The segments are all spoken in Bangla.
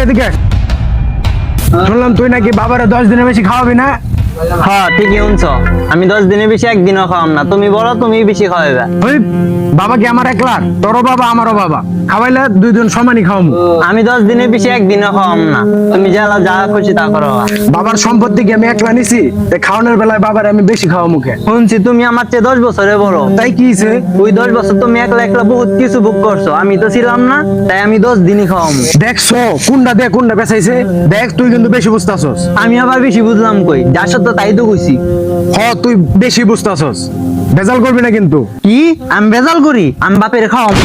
এদিকে। শুনলাম তুই নাকি বাবারে 10 দিনের বেশি খাওয়াবি না। হ্যাঁ ঠিকই শুনছো, আমি 10 দিনের বেশি একদিনও খাওয়াম না। তুমি বলো তুমি বেশি খাওয়াবে। ওই বাবা কি আমার একলার? তোরও বাবা আমারও বাবা, খাওয়াইলে 2 জন সমানই খাওয়াবো। আমি 10 দিনের বেশি একদিনও খাওয়াম না। তুমি যা খুশি তা করো। বাবার সম্পত্তি কি আমি একলা নিছি? খাওয়ানোর বেলায় বাবার আমি বেশি খাওয়া মুখে। শুনছি তুমি আমার চেয়ে 10 বছরে বড়। তাই কি হইছে? ওই 10 বছর তুমি একলা একলা বহুত কিছু ভোগ করছো, আমি তো ছিলাম না। তাই আমি 10 দিনই খাওয়াম। দেখছো কোনটা দিয়ে কোনটা বেচাইছে? দেখ তুই কিন্তু বেশি বুঝতাছস। আমি আবার বেশি বুঝলাম কই? যা সত্য তাই তো কইছি। তুই বেশি বুঝতাছস, ভেজাল করবি না কিন্তু। কি আমি ভেজাল করি? আমি বাপের খাওয়াম।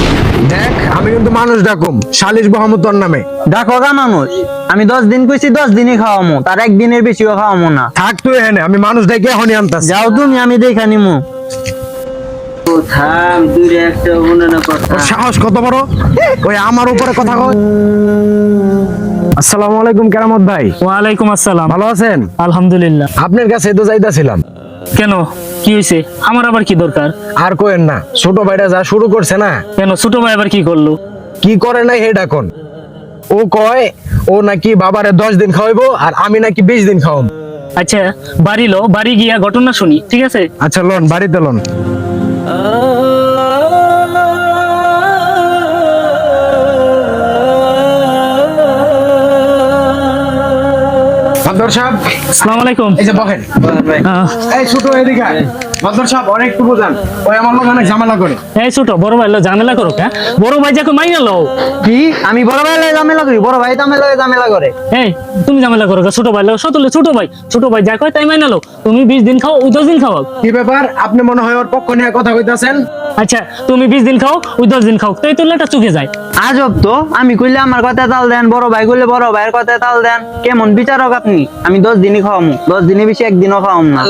দেখ আমি কিন্তু মানুষ ডাকুম, সালিশ বহামু তোর নামে। দেখো গা মানুষ, আমি 10 দিন কইছি 10 দিনই খাওয়ামো, তার একদিনের বেশিও খাওয়ামো না। থাক তুই এখানে, আমি মানুষ ডাকি এখনই আনতাছি। যাও তুমি, আমি দেখা নিমু। ওর সাহস কত বড়, ওই আমার উপরে কথা কয়। আসসালামু আলাইকুম কেরামত ভাই। ওয়ালাইকুম আসসালাম। ভালো আছেন? আলহামদুলিল্লাহ। আপনার কাছে তো যাইতাছিলাম। কেন, কি হয়েছে? আমার আবার কি দরকার? আর কোয়েন না, ছোট ভাইটা যা শুরু করছে না। কেন, ছোট ভাই আবার কি করলো? কি করে নাই হে ডাকন। ও কয় ও নাকি বাবারে 10 দিন খাওয়াইবো আর আমি নাকি 20 দিন খাওয়াবো। আচ্ছা বাড়ি লো, বাড়ি গিয়া ঘটনা শুনি, ঠিক আছে? আচ্ছা লোন, বাড়িতে লোন। মাদর সাহেব আসসালামু আলাইকুম। এই যে বহেন। আহ, এই ছোট এদিকে আয়। মাদর সাহেব অনেক একটু বুঝান, ওই আমার লোক অনেক ঝামেলা করে। এই ছোট বড় ভাই লো ঝামেলা করো কে? বড় ভাই যাকে মাইনা লো। কি আমি বড় ভাই লয়ে ঝামেলা করি? বড় ভাই তো আমার লয়ে ঝামেলা করে। এই তুমি ঝামেলা করো কে? ছোট ভাই লো, ছোট ভাই যা কয় তাই মাইনা লো। তুমি 20 দিন খাও, ওই 10 দিন খাও। কি ব্যাপার, আপনি মনে হয় ওর পক্ষ নিয়ে কথা কইতাছেন। আচ্ছা তুমি 20 দিন খাও, ওই 10 দিন খাও, তাই তো লেটা চুকে যায়। আজব তো, আমি কইলে আমার কথা তাল দেন, বড় ভাই কইলে বড় ভাইয়ের কথা তাল দেন। কেমন বিচারক আপনি? আমি 10 দিনই খাওয়ামু, 10 দিনের বেশি একদিনও খাওয়াম না।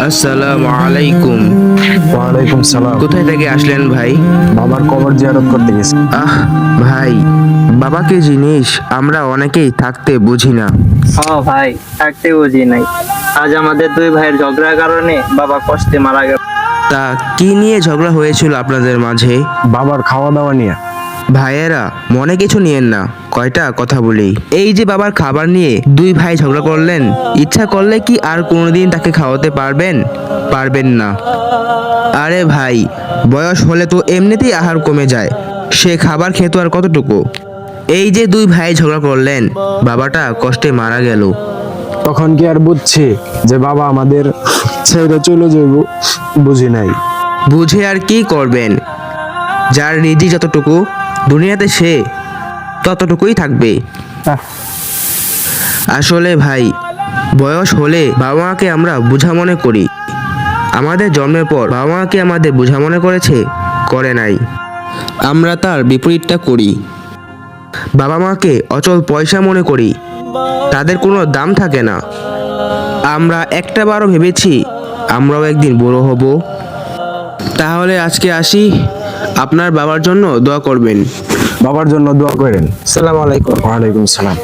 আসসালামু আলাইকুম। ওয়ালাইকুম সালাম। কোথায় থেকে আসলেন ভাই? বাবার কবর জিয়ারত করতে গেছি। ভাই, বাবাকে জিনিস আমরা অনেকেই থাকতে বুঝি না। ভাই থাকতে বুঝি নাই। আজ আমাদের 2 ভাইয়ের ঝগড়ার কারণে বাবা কষ্টে মারা গেল। তা কি নিয়ে ঝগড়া হয়েছিল আপনাদের মাঝে? বাবার খাওয়া দাওয়া নিয়ে। ভাইয়েরা মনে কিছু নিয়েন না, কয়টা কথা বলি। এই যে বাবার খাবার নিয়ে 2 ভাই ঝগড়া করলেন, ইচ্ছা করলে কি আর কোনোদিন তাকে খাওয়াতে পারবেন? পারবেন না। আরে ভাই, বয়স হলে তো এমনিতেই আহার কমে যায়, সে খাবার খেতো আর কতটুকু? এই যে 2 ভাই ঝগড়া করলেন, বাবাটা কষ্টে মারা গেল। তখন কি আর বুঝছি যে বাবা আমাদের ছেড়ে চলে যাইব? বুঝি নাই। বুঝে আর কি করবেন? যার রিজি যতটুকু, দুনিয়াতে সে ততটুকুই থাকবে। আসলে ভাই, বয়স হলে বাবা মাকে আমরা বোঝা মনে করি। আমাদের জন্মের পর বাবা মাকে আমাদের বোঝা মনে করেছে? করে নাই। আমরা তার বিপরীতটা করি। বাবা মাকে অচল পয়সা মনে করি, তাদের কোনো দাম থাকে না। আমরা একটা বারও ভেবেছি আমরাও একদিন বড় হব? তাহলে আজকে আসি, আপনার বাবার জন্য দোয়া করবেন। বাবার জন্য দোয়া করেন। আসসালামু আলাইকুম। ওয়ালাইকুম সালাম।